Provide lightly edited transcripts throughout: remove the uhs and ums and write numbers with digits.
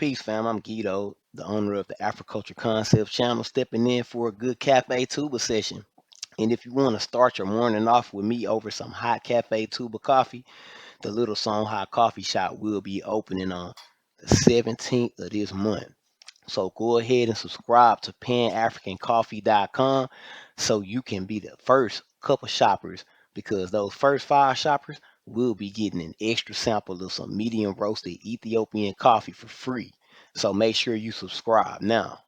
Peace, fam. I'm Guido, the owner of the Afri-Culture Concepts channel, stepping in for a good cafe tuba session. And if you want to start your morning off with me over some hot cafe tuba coffee, the Little Song Hot Coffee Shop will be opening on the 17th of this month. So go ahead and subscribe to panafricancoffee.com so you can be the first couple shoppers because those first five shoppers will be getting an extra sample of some medium roasted Ethiopian coffee for free. So make sure you subscribe now.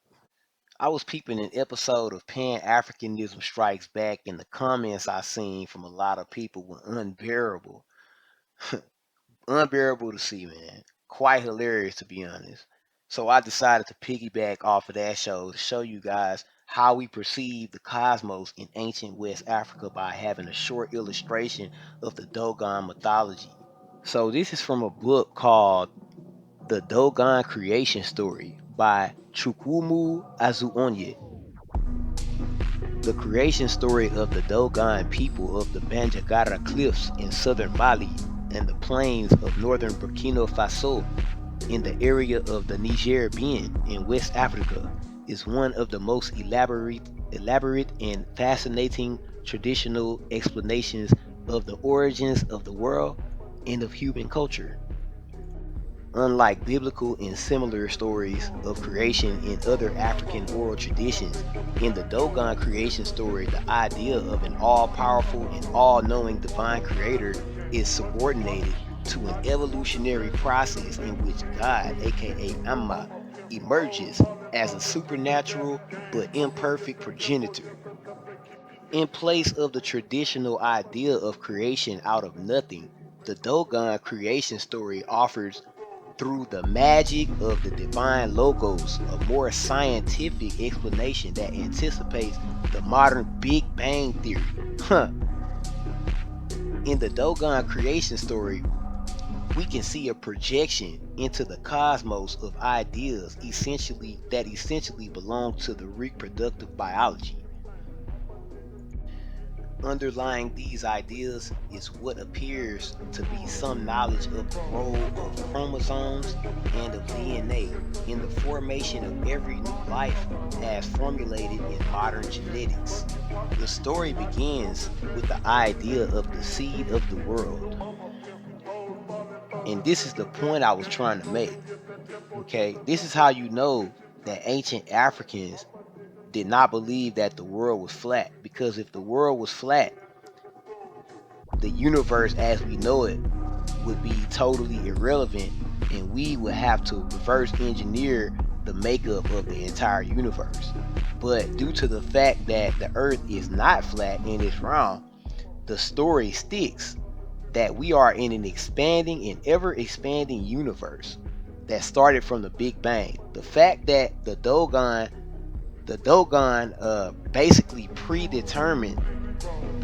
I was peeping an episode of Pan Africanism Strikes Back, and the comments I seen from a lot of people were unbearable. Unbearable to see, man. Quite hilarious, to be honest. So I decided to piggyback off of that show to show you guys how we perceive the cosmos in ancient West Africa by having a short illustration of the Dogon mythology. So this is from a book called The Dogon Creation Story by Chukwumu Azuonye. The creation story of the Dogon people of the Banjagara Cliffs in southern Mali and the plains of northern Burkina Faso in the area of the Niger Bien in West Africa is one of the most elaborate and fascinating traditional explanations of the origins of the world and of human culture. Unlike biblical and similar stories of creation in other African oral traditions, in the Dogon creation story, the idea of an all powerful and all knowing divine creator is subordinated to an evolutionary process in which God, aka Amma, emerges as a supernatural but imperfect progenitor. In place of the traditional idea of creation out of nothing, the Dogon creation story offers through the magic of the divine logos, a more scientific explanation that anticipates the modern Big Bang theory. Huh. In the Dogon creation story, we can see a projection into the cosmos of ideas essentially belong to the reproductive biology. Underlying these ideas is what appears to be some knowledge of the role of chromosomes and of DNA in the formation of every new life as formulated in modern genetics. The story begins with the idea of the seed of the world. And this is the point I was trying to make. Okay, this is how you know that ancient Africans did not believe that the world was flat, because if the world was flat, the universe as we know it would be totally irrelevant, and we would have to reverse engineer the makeup of the entire universe. But due to the fact that the earth is not flat and it's round, the story sticks that we are in an expanding and ever expanding universe that started from the Big Bang. The fact that the Dogon basically predetermined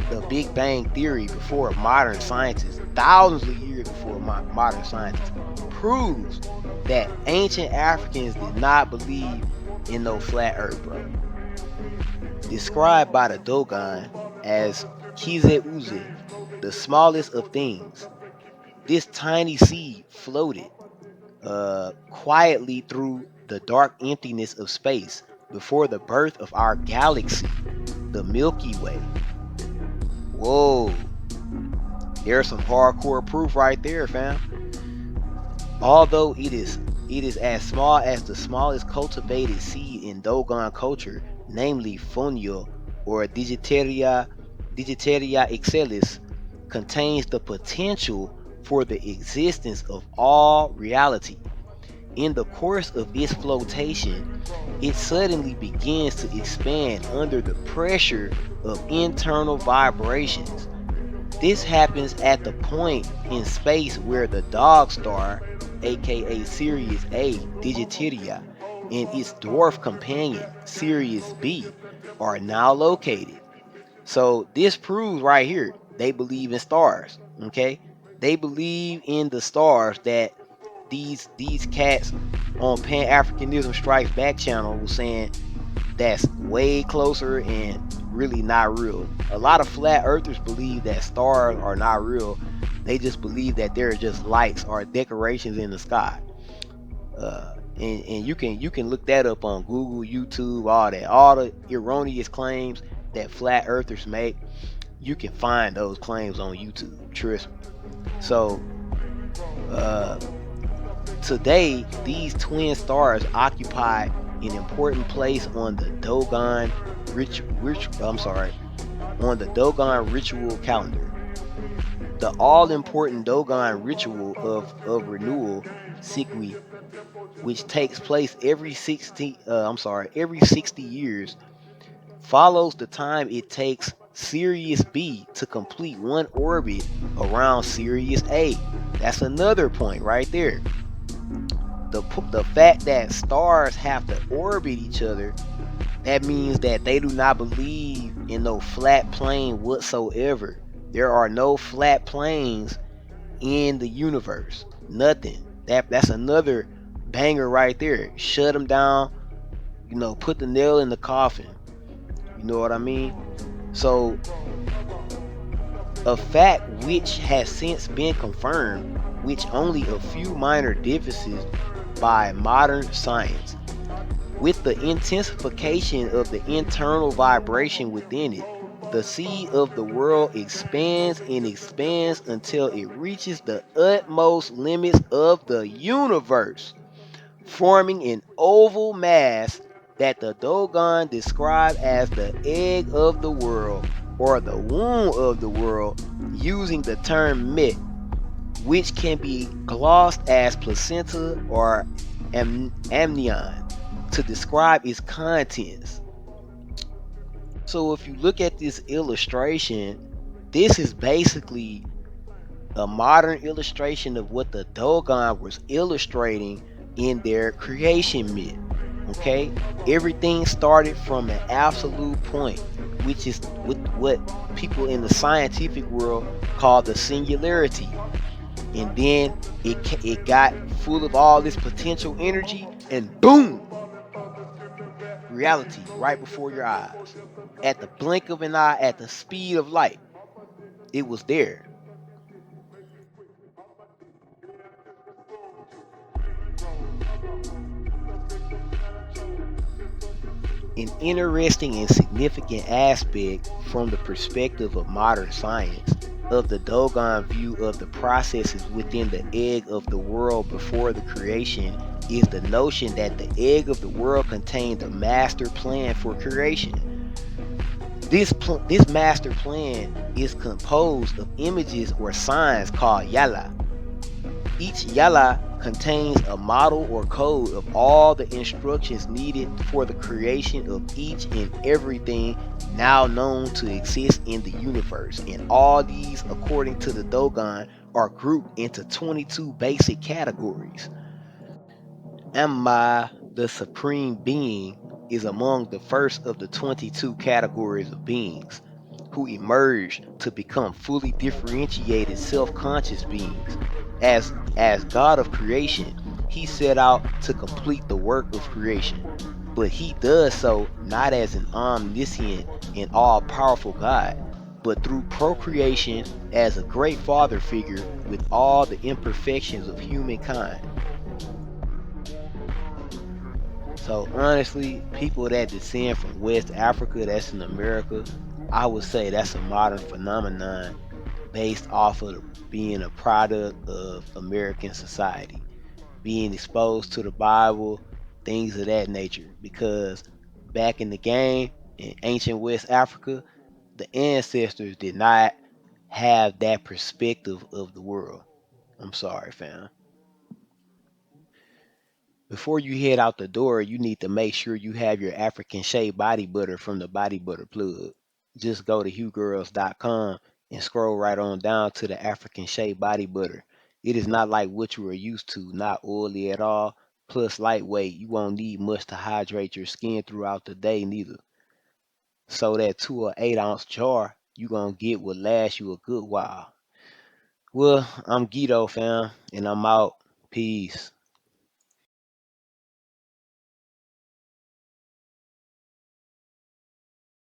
the Big Bang Theory before modern scientists, thousands of years before modern scientists, proves that ancient Africans did not believe in no flat earth, bro. Described by the Dogon as Kize, the smallest of things, this tiny seed floated quietly through the dark emptiness of space before the birth of our galaxy, the Milky Way. Whoa, there's some hardcore proof right there, fam. Although it is as small as the smallest cultivated seed in Dogon culture, namely Fonio or Digitaria excellis, contains the potential for the existence of all reality. In the course of its flotation, it suddenly begins to expand under the pressure of internal vibrations. This happens at the point in space where the dog star, aka Sirius A Digitaria, and its dwarf companion, Sirius B, are now located. So this proves right here they believe in stars. Okay, they believe in the stars that these cats on Pan Africanism Strikes Back channel was saying that's way closer and really not real. A lot of flat earthers believe that stars are not real. They just believe that they're just lights or decorations in the sky. and you can look that up on Google, YouTube, all that, all the erroneous claims that flat earthers make. You can find those claims on YouTube. Trust me. So uh, today, these twin stars occupy an important place on the Dogon I'm sorry, on the Dogon ritual calendar. The all-important Dogon ritual of renewal, Sikwi, which takes place every 60 years, follows the time it takes Sirius B to complete one orbit around Sirius A. That's another point right there. The fact that stars have to orbit each other, that means that they do not believe in no flat plane whatsoever. There are no flat planes in the universe. Nothing. That's another banger right there. Shut them down. Put the nail in the coffin. You know what I mean? So a fact which has since been confirmed, which only a few minor differences by modern science. With the intensification of the internal vibration within it, the seed of the world expands and expands until it reaches the utmost limits of the universe, forming an oval mass that the Dogon described as the egg of the world or the womb of the world, using the term mit, which can be glossed as placenta or amnion to describe its contents. So if you look at this illustration, this is basically a modern illustration of what the Dogon was illustrating in their creation myth. Okay? Everything started from an absolute point, which is what people in the scientific world call the singularity. And then it got full of all this potential energy, and boom, reality right before your eyes. At the blink of an eye, at the speed of light, it was there. An interesting and significant aspect from the perspective of modern science of the Dogon view of the processes within the egg of the world before the creation is the notion that the egg of the world contained a master plan for creation. This master plan is composed of images or signs called yala. Each yala contains a model or code of all the instructions needed for the creation of each and everything now known to exist in the universe. And all these, according to the Dogon, are grouped into 22 basic categories. Amma, the Supreme Being, is among the first of the 22 categories of beings who emerged to become fully differentiated self-conscious beings. As God of creation, he set out to complete the work of creation. But he does so not as an omniscient and all-powerful God, but through procreation as a great father figure with all the imperfections of humankind. So honestly, people that descend from West Africa, that's in America, I would say that's a modern phenomenon based off of being a product of American society, being exposed to the Bible, things of that nature. Because back in the game in ancient West Africa, the ancestors did not have that perspective of the world. I'm sorry, fam. Before you head out the door, you need to make sure you have your African Shea body butter from the Body Butter Plug. Just go to hughgirls.com and scroll right on down to the African Shea body butter. It is not like what you are used to, not oily at all, plus lightweight. You won't need much to hydrate your skin throughout the day neither. So that 2 or 8 ounce jar, you gonna get what lasts you a good while. Well, I'm Guido, fam, and I'm out. Peace.